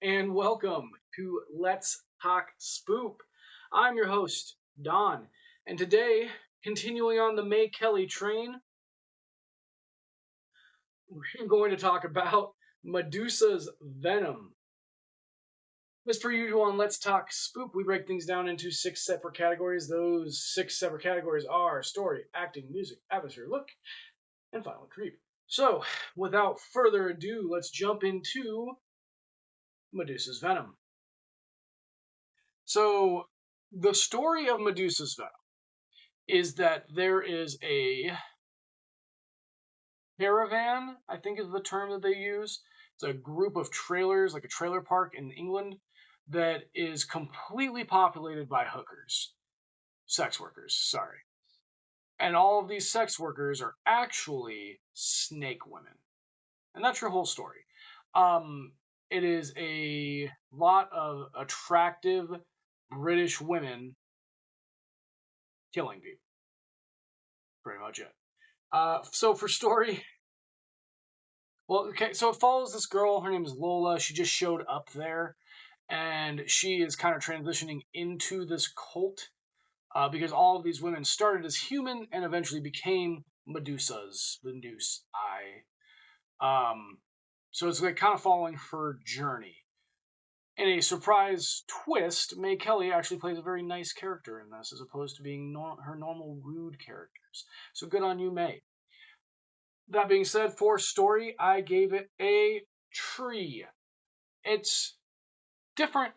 and welcome to Let's Talk Spoop. I'm your host, Don, and today, continuing on the May Kelly train, we're going to talk about Medusa's Venom. As per usual on Let's Talk Spoop, we break things down into 6 separate categories. Those 6 separate categories are story, acting, music, atmosphere, look, and finally creep. So, without further ado, let's jump into Medusa's Venom. So, the story of Medusa's Venom is that there is a caravan, I think is the term that they use. It's a group of trailers, like a trailer park in England, that is completely populated by hookers. Sex workers, sorry. And all of these sex workers are actually snake women. And that's your whole story. It is a lot of attractive British women killing people. Pretty much it. So for story, well, okay, so it follows this girl. Her name is Lola. She just showed up there, and she is kind of transitioning into this cult because all of these women started as human and eventually became Medusas, the Medusae. So it's like kind of following her journey. In a surprise twist, May Kelly actually plays a very nice character in this, as opposed to being her normal rude characters. So good on you, May. That being said, for story, I gave it a tree. It's different,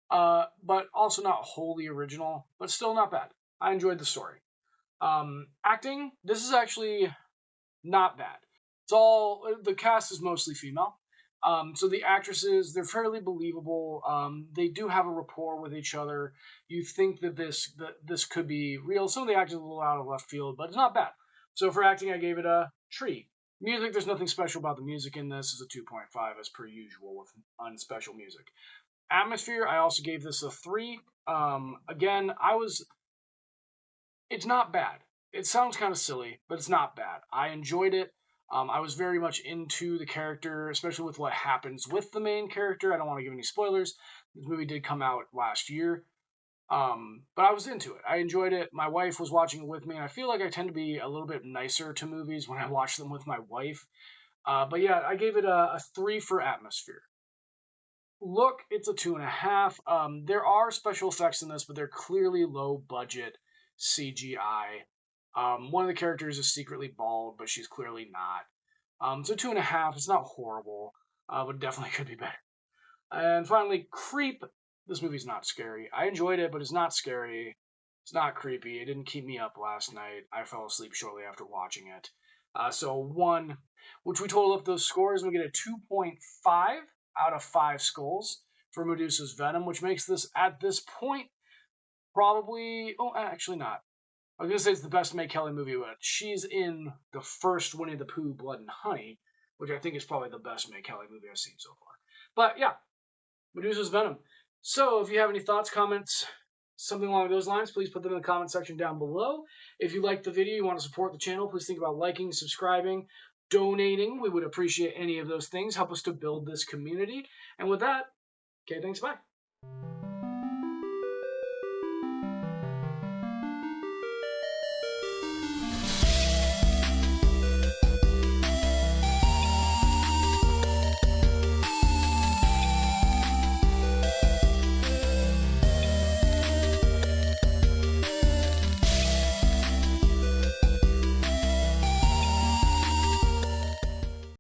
but also not wholly original, but still not bad. I enjoyed the story. Acting, this is actually not bad. The cast is mostly female. So the actresses, they're fairly believable. They do have a rapport with each other. You think that this could be real. Some of the actors are a little out of left field, but it's not bad. So for acting, I gave it a tree. Music, there's nothing special about the music in this. It's a 2.5 as per usual with unspecial music. Atmosphere, I also gave this a 3. Again, it's not bad. It sounds kind of silly, but it's not bad. I enjoyed it. I was very much into the character, especially with what happens with the main character. I don't want to give any spoilers. This movie did come out last year. But I was into it. I enjoyed it. My wife was watching it with me, and I feel like I tend to be a little bit nicer to movies when I watch them with my wife. But yeah, I gave it a 3 for atmosphere. Look, it's a 2.5. There are special effects in this, but they're clearly low budget CGI. One of the characters is secretly bald, but she's clearly not. So 2.5. It's not horrible, but definitely could be better. And finally, Creep. This movie's not scary. I enjoyed it, but it's not scary. It's not creepy. It didn't keep me up last night. I fell asleep shortly after watching it. So 1, which we total up those scores, we get a 2.5 out of 5 skulls for Medusa's Venom, which makes this, at this point, probably... Oh, actually not. I was going to say it's the best May Kelly movie, but she's in the first Winnie the Pooh, Blood and Honey, which I think is probably the best May Kelly movie I've seen so far. But yeah, Medusa's Venom. So if you have any thoughts, comments, something along those lines, please put them in the comment section down below. If you like the video, you want to support the channel, please think about liking, subscribing, donating. We would appreciate any of those things. Help us to build this community. And with that, okay, thanks, bye.